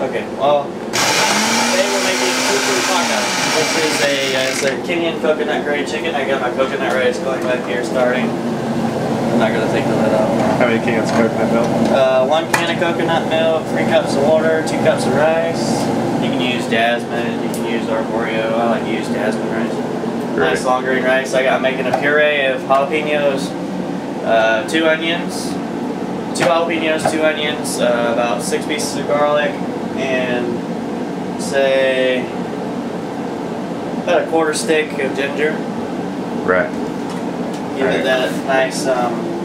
Okay, well, today we're making fufu taco. This is a Kenyan coconut grade chicken. I got my coconut rice going back here starting. I'm not going to take the lid off. How many cans of coconut milk? 1 can of coconut milk, 3 cups of water, 2 cups of rice. You can use jasmine, you can use arborio. I like to use jasmine rice. Great. Nice long green rice. I'm making a puree of jalapenos, 2 onions, 2 jalapenos, 2 onions, about 6 pieces of garlic, and say about a 1/4 stick of ginger. Right. Give it that nice.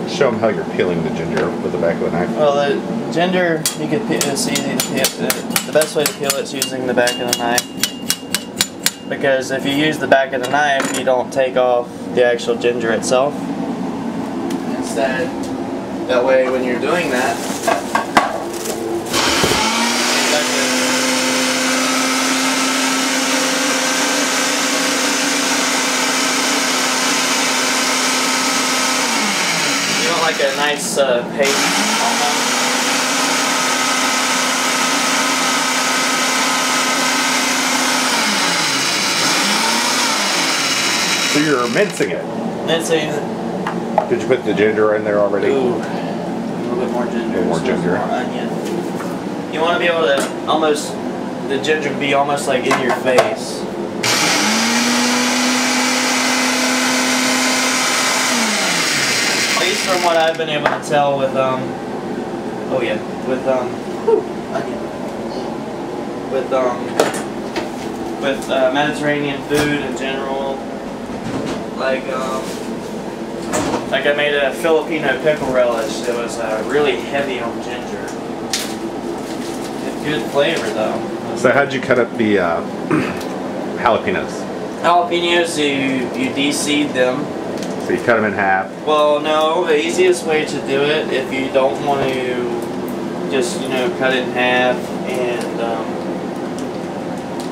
Show them how you're peeling the ginger with the back of the knife. Well, the ginger, you can peel, it's easy to peel. The best way to peel it is using the back of the knife. Because if you use the back of the knife, you don't take off the actual ginger itself. Instead, that way when you're doing that, you want like a nice paste almost. So you're mincing it. Mincing it. Did you put the ginger in there already? Ooh, a little bit more ginger. More ginger. More onion. You want to be able to almost, the ginger be almost like in your face. At least from what I've been able to tell with oh yeah, with onion. With Mediterranean food in general. Like I made a Filipino pickle relish that was really heavy on ginger. It's good flavor though. So how'd you cut up the jalapenos? Jalapenos, you de-seed them. So you cut them in half. Well, no, the easiest way to do it, if you don't want to just, cut it in half and,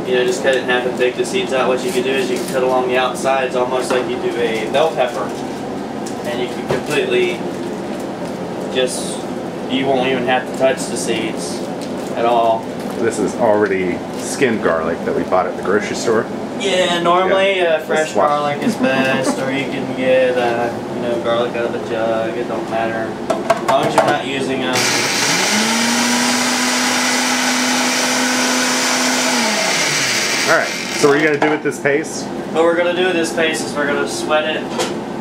just cut it in half and take the seeds out, what you can do is you can cut along the outsides almost like you do a bell pepper. And you can completely you won't even have to touch the seeds at all. This is already skinned garlic that we bought at the grocery store. Yeah, normally fresh garlic is best, or you can get garlic out of a jug. It don't matter as long as you're not using All right. So what are you gonna do with this paste? What we're gonna do with this paste is we're gonna sweat it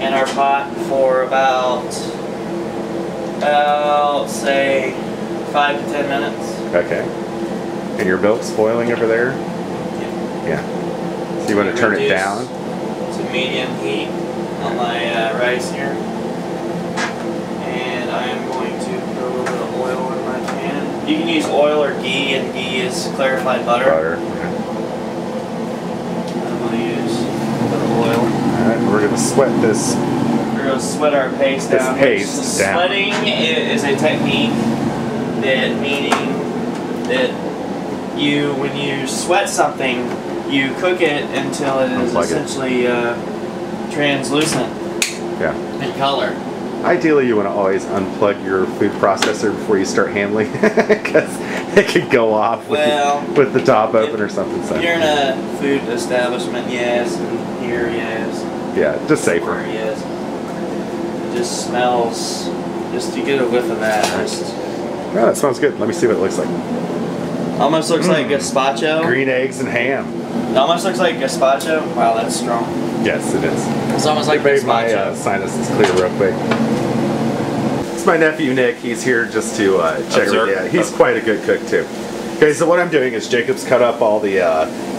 in our pot for about say 5 to 10 minutes. Okay. And your milk's boiling over there? Yeah. So you want to turn it down? To medium heat on my rice here. And I am going to put a little bit of oil in my pan. You can use oil or ghee, and ghee is clarified butter. Okay. I'm going to use a little bit of oil. Alright, we're going to sweat this. We're going to sweat our paste down. Sweating is a technique meaning when you sweat something, you cook it until it is essentially translucent in color. Ideally, you want to always unplug your food processor before you start handling it, because it could go off with the top open or something. So. If you're in a food establishment, yes, and here, yes. Yeah, just safer. Yes. It just smells. Just you get a whiff of that. Oh, that smells good. Let me see what it looks like. Almost looks like gazpacho. Green eggs and ham. It almost looks like gazpacho. Wow, that's strong. Yes, it is. It's almost like gazpacho. My sinuses clear real quick. It's my nephew Nick. He's here just to check everything out. He's quite a good cook too. Okay, so what I'm doing is Jacob's cut up all the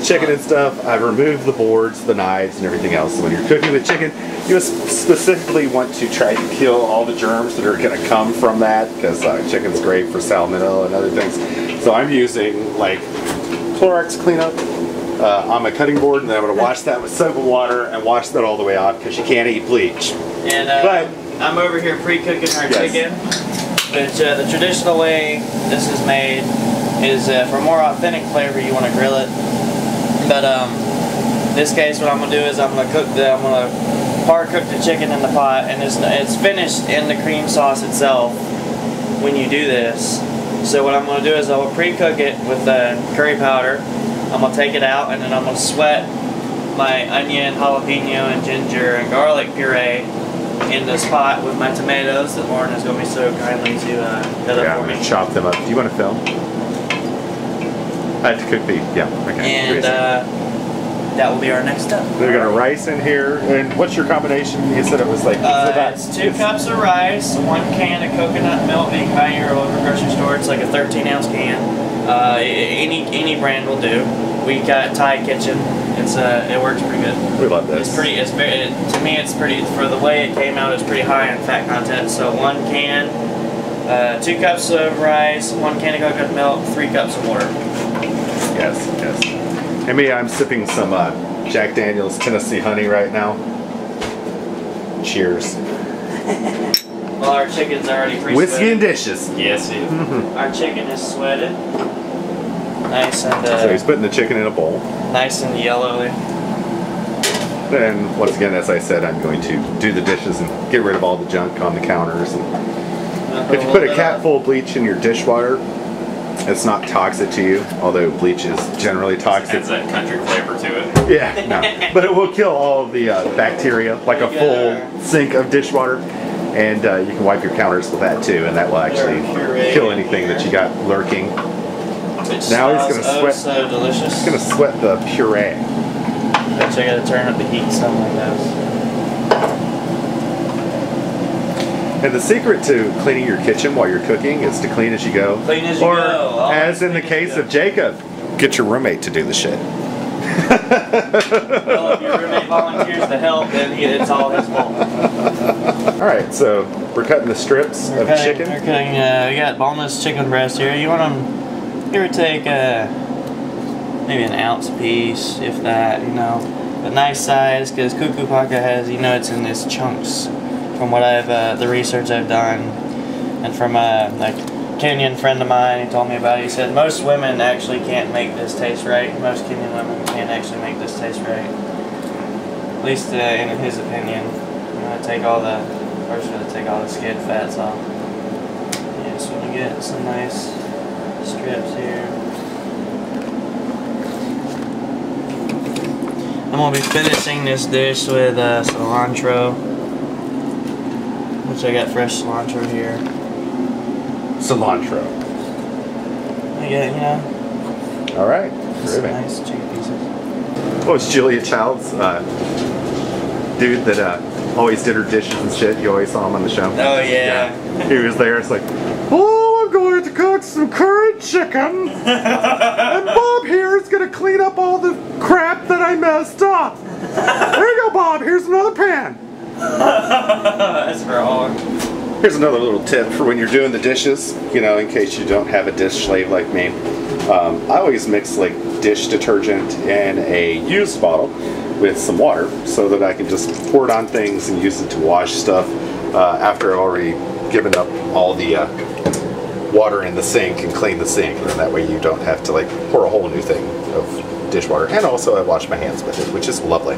chicken and stuff. I've removed the boards, the knives, and everything else. So when you're cooking with chicken, you specifically want to try to kill all the germs that are going to come from that, because chicken's great for salmonella and other things. So I'm using like Clorox cleanup on my cutting board, and then I'm going to wash that with soap and water and wash that all the way off, because you can't eat bleach. And I'm over here pre-cooking our chicken, which the traditional way this is made is for more authentic flavor you want to grill it. But in this case, what I'm going to do is I'm going to par cook the chicken in the pot, and it's finished in the cream sauce itself when you do this. So what I'm going to do is I will pre-cook it with curry powder. I'm going to take it out, and then I'm going to sweat my onion, jalapeno, and ginger and garlic puree in this pot with my tomatoes that Lauren is going to be so kindly to cut up for me. Chop them up. Do you want to film? I have to cook the, okay. And that will be our next step. We've got a rice in here. And what's your combination? You said it was like... it's 2 cups of rice, 1 can of coconut milk that you can buy in your local grocery store. It's like a 13-ounce can. Any brand will do. We got Thai Kitchen. It works pretty good. We love this. To me, it's pretty, for the way it came out, it's pretty high in fat content. So 1 can, 2 cups of rice, 1 can of coconut milk, 3 cups of water. Yes, yes. And me, I'm sipping some Jack Daniel's Tennessee Honey right now. Cheers. Well, our chicken's already pre-sweated. Whiskey and dishes. Yes, it is. Our chicken is sweated. Nice and... so he's putting the chicken in a bowl. Nice and yellowy. Then, once again, as I said, I'm going to do the dishes and get rid of all the junk on the counters. And if you put a cat full of bleach in your dishwater, it's not toxic to you, although bleach is generally toxic. It adds that country flavor to it. Yeah, no. But it will kill all of the bacteria, like a full sink of dishwater. And you can wipe your counters with that too, and that will actually kill anything that you got lurking. Now he's going to sweat. So delicious. He's going to sweat the puree. Actually, I got to turn up the heat some like this. And the secret to cleaning your kitchen while you're cooking is to clean as you go. Clean as you or, go. Or, as in the case of Jacob, get your roommate to do the shit. Well, if your roommate volunteers to help, then it's all his fault. Alright, so we're cutting the strips of chicken. We're cutting, we got boneless chicken breast here. You want them, give or take, maybe an ounce piece, if that, you know. But nice size, because cuckoo paca has, it's in this chunks. From what the research I've done, and from a Kenyan friend of mine, he told me about it. He said most women actually can't make this taste right. Most Kenyan women can't actually make this taste right. At least in his opinion. I'm gonna take all the skin fats off. Yeah, so we get some nice strips here. I'm gonna be finishing this dish with cilantro. Which I got fresh cilantro here. Cilantro. I get, Alright. some nice chicken pieces. What was Julia Child's dude that always did her dishes and shit? You always saw him on the show? Oh, yeah. He was there. It's like, oh, I'm going to cook some curried chicken. And Bob here is going to clean up all the crap that I messed up. There you go, Bob. Here's another pan. That's wrong. Here's another little tip for when you're doing the dishes, in case you don't have a dish slave like me. I always mix like dish detergent in a used bottle with some water so that I can just pour it on things and use it to wash stuff after I've already given up all the water in the sink and clean the sink. And that way you don't have to pour a whole new thing of dishwater. And also I wash my hands with it, which is lovely.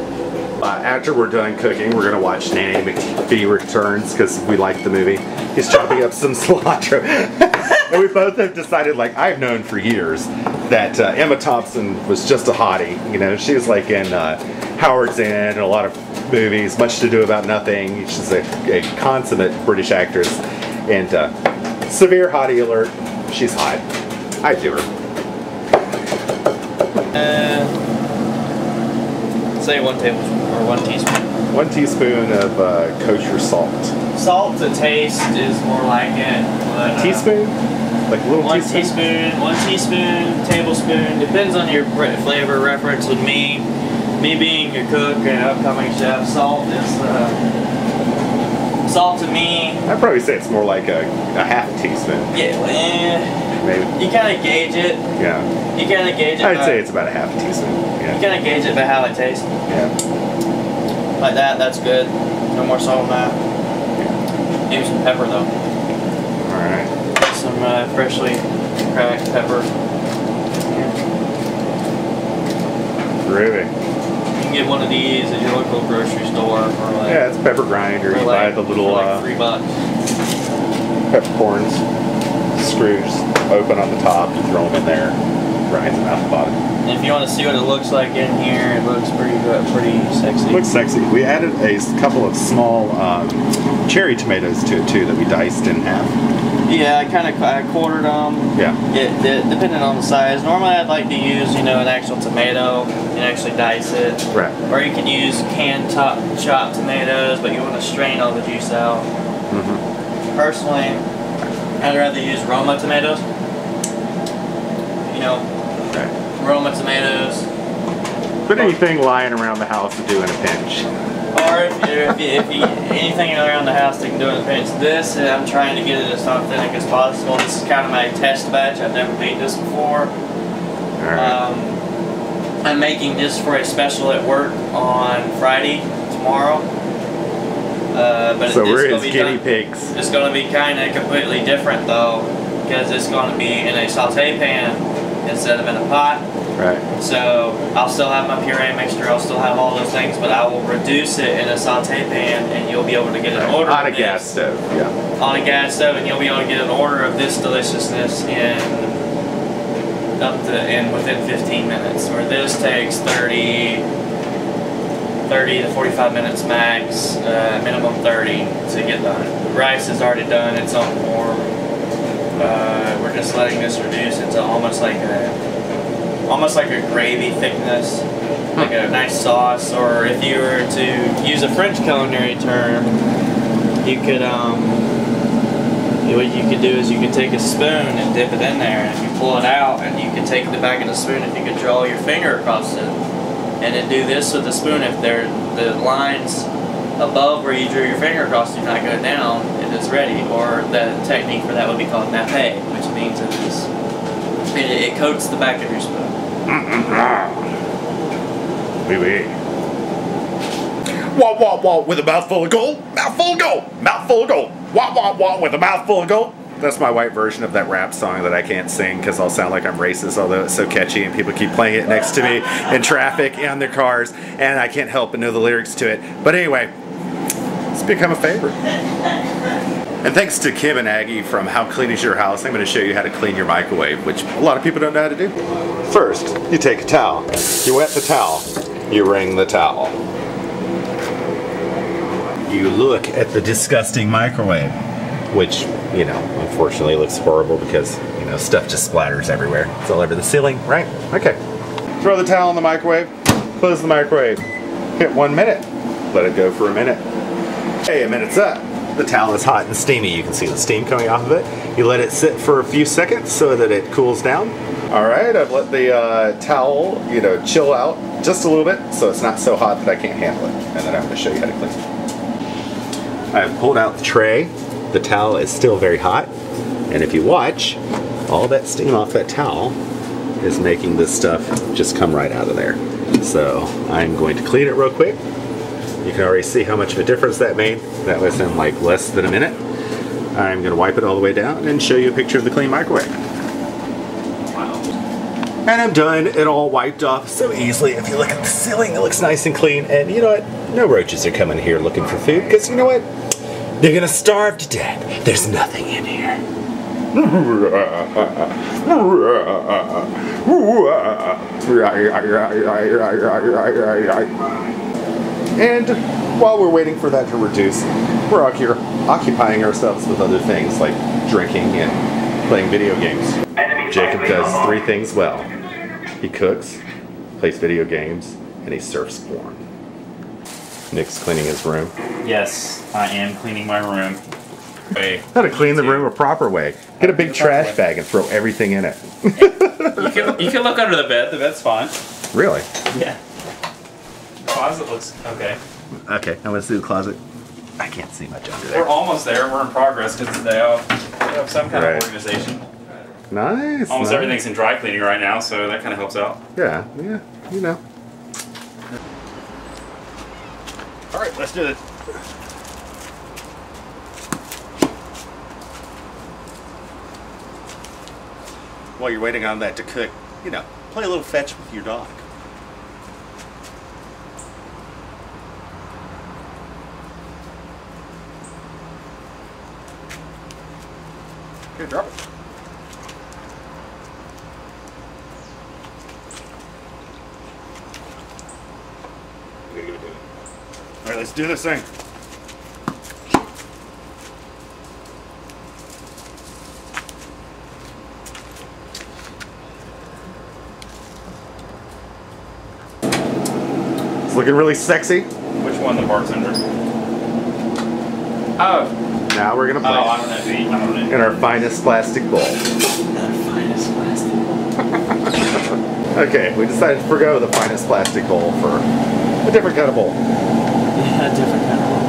After we're done cooking, we're going to watch Nanny McPhee Returns because we like the movie. He's chopping up some cilantro. And we both have decided, I've known for years that Emma Thompson was just a hottie. She was in Howard's End and a lot of movies, Much to Do About Nothing. She's a consummate British actress. And severe hottie alert, she's hot. I do her. Say 1 tablespoon or 1 teaspoon. 1 teaspoon of kosher salt. Salt to taste is more like it. But, teaspoon? Like a little 1 teaspoon? 1 teaspoon, tablespoon. Depends on your flavor reference. With me being a cook and upcoming chef, salt to me. I'd probably say it's more like a half teaspoon. Yeah, maybe. You kind of gauge it. Yeah. You kind of gauge it. I'd say it's about a half teaspoon. Yeah. You kind of gauge it by how it tastes. Yeah. Like that, that's good. No more salt on that. Maybe some pepper though. Alright. Some freshly cracked pepper. Groovy. You can get one of these at your local grocery store for yeah, it's pepper grinder. You buy the little for $3. peppercorns. screws open on the top, you throw them in there, grinds them out the bottom. And if you want to see what it looks like in here, it looks pretty good, pretty sexy. It looks sexy. We added a couple of small cherry tomatoes to it too that we diced in half. Yeah, I quartered them. Yeah. Depending on the size. Normally I'd like to use, an actual tomato and actually dice it. Right. Or you can use canned chopped tomatoes, but you want to strain all the juice out. Mm-hmm. Personally, I'd rather use Roma tomatoes. Roma tomatoes. But anything lying around the house to do in a pinch. Or if you anything around the house that can do it in a pinch. This, I'm trying to get it as authentic as possible. This is kind of my test batch. I've never made this before. Alright. I'm making this for a special at work on Friday, tomorrow. But So we're his guinea pigs. It's going to be kind of completely different though, because it's going to be in a saute pan instead of in a pot. Right. So I'll still have my puree mixture, I'll still have all those things, but I will reduce it in a saute pan, and you'll be able to get an order on a gas stove. Yeah. On a gas stove, and you'll be able to get an order of this deliciousness within 15 minutes. Where this takes 30 to 45 minutes max, minimum 30 to get done. The rice is already done, it's on warm. We're just letting this reduce into almost like a gravy thickness, like a nice sauce. Or if you were to use a French culinary term, you could what you could do is you could take a spoon and dip it in there, and if you pull it out, and you could take the back of the spoon, if you could draw your finger across it, and then do this with the spoon. If the lines above where you drew your finger across do not go down, it is ready. Or the technique for that would be called nappe, which means it coats the back of your spoon. Oui, oui. Wah, wah, wah, with a mouthful of gold. Mouthful of gold. Mouthful of gold. Wah, wah, wah, with a mouthful of gold. That's my white version of that rap song that I can't sing because I'll sound like I'm racist, although it's so catchy and people keep playing it next to me in traffic and their cars, and I can't help but know the lyrics to it. But anyway, it's become a favorite. And thanks to Kim and Aggie from How Clean Is Your House, I'm going to show you how to clean your microwave, which a lot of people don't know how to do. First, you take a towel, you wet the towel, you wring the towel. You look at the disgusting microwave, which, unfortunately looks horrible because, stuff just splatters everywhere. It's all over the ceiling, right? Okay. Throw the towel in the microwave, close the microwave, hit 1 minute, let it go for a minute. Hey, a minute's up. The towel is hot and steamy. You can see the steam coming off of it. You let it sit for a few seconds so that it cools down. All right, I've let the towel, chill out just a little bit so it's not so hot that I can't handle it. And then I'm going to show you how to clean it. I've pulled out the tray. The towel is still very hot. And if you watch, all that steam off that towel is making this stuff just come right out of there. So I'm going to clean it real quick. You can already see how much of a difference that made. That was in like less than a minute. I'm going to wipe it all the way down and show you a picture of the clean microwave. Wow. And I'm done. It all wiped off so easily. If you look at the ceiling, it looks nice and clean. And you know what? No roaches are coming here looking for food because you know what? They're going to starve to death. There's nothing in here. And while we're waiting for that to reduce, we're out here occupying ourselves with other things like drinking and playing video games. Jacob does 3 things well. He cooks, plays video games, and he surfs porn. Nick's cleaning his room. Yes, I am cleaning my room. How to clean the room a proper way. Get a big trash bag and throw everything in it. You can look under the bed. The bed's fine. Really? Yeah. The closet looks okay. Okay, I'm going to see the closet. I can't see much under there. We're almost there. We're in progress because today we have some kind of organization. Nice. Almost everything's in dry cleaning right now, so that kind of helps out. Yeah, you know. All right, let's do it. While you're waiting on that to cook, play a little fetch with your dog. Okay, drop it. let's do this thing. It's looking really sexy. Which one, the bartender? Oh. Now we're gonna Oh, I place don't know. I don't know. in our finest plastic bowl. Our finest plastic. Okay, we decided to forgo the finest plastic bowl for a different kind of bowl. Yeah, a different kind of bowl.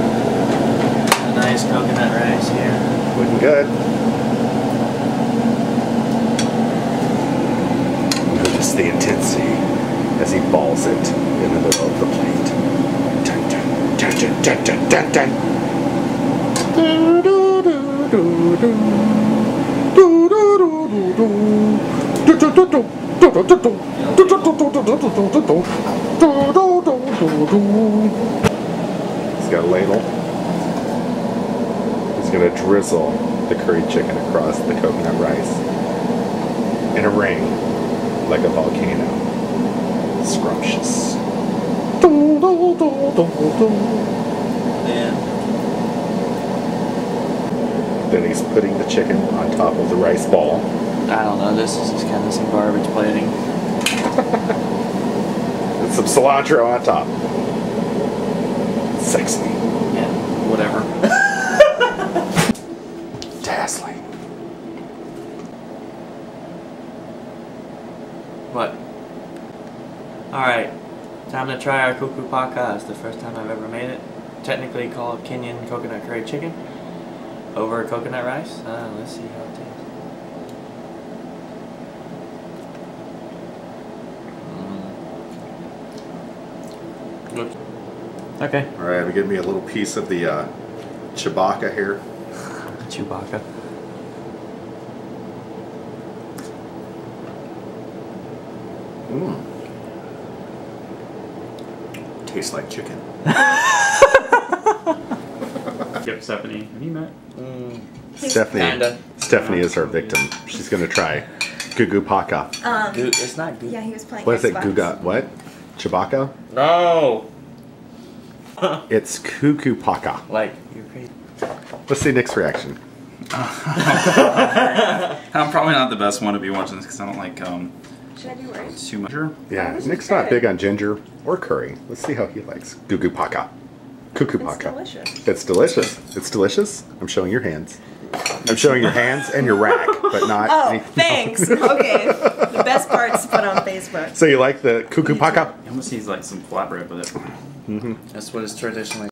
A nice coconut rice here. Looking good. Notice the intensity as he balls it in the middle of the plate. Dun, dun, dun, dun, dun, dun, dun, dun. Do, do, do, do, do. Do, do, do, do, do. Do, do, do, do. He's got a ladle. He's going to drizzle the curried chicken across the coconut rice in a ring like a volcano. Scrumptious. Then he's putting the chicken on top of the rice ball. I don't know, this is just kind of some garbage plating. And some cilantro on top. Sexy. Yeah, whatever. Dazzling. What? Alright, time to try our cuckoo paka. It's the first time I've ever made it. Technically called Kenyan coconut curry chicken. Over coconut rice. Let's see how it tastes. Okay. Alright, we give me a little piece of the Chewbacca here. Chewbacca. Mmm. Tastes like chicken. Yep, Stephanie. Have you met? Stephanie is our victim. She's going to try Gugu Paka. It's not good. Yeah, he was playing. What is it? Xbox. Guga? What? Chewbacca? No! It's Cuckoo Paka. Like, you're crazy. Let's see Nick's reaction. I'm probably not the best one to be watching this because I don't like Should I be worried? too much. Yeah, this Nick's is not good. big on ginger or curry. Let's see how he likes Gugu Paka. Cuckoo It's Paka. delicious. It's delicious. It's delicious. I'm showing your hands. I'm showing your hands and your rack, but not. Oh, anything thanks. else. Okay. The best part's to put on Facebook. So you like the Cuckoo Paka? It almost needs like some flatbread with it. That's what it's traditionally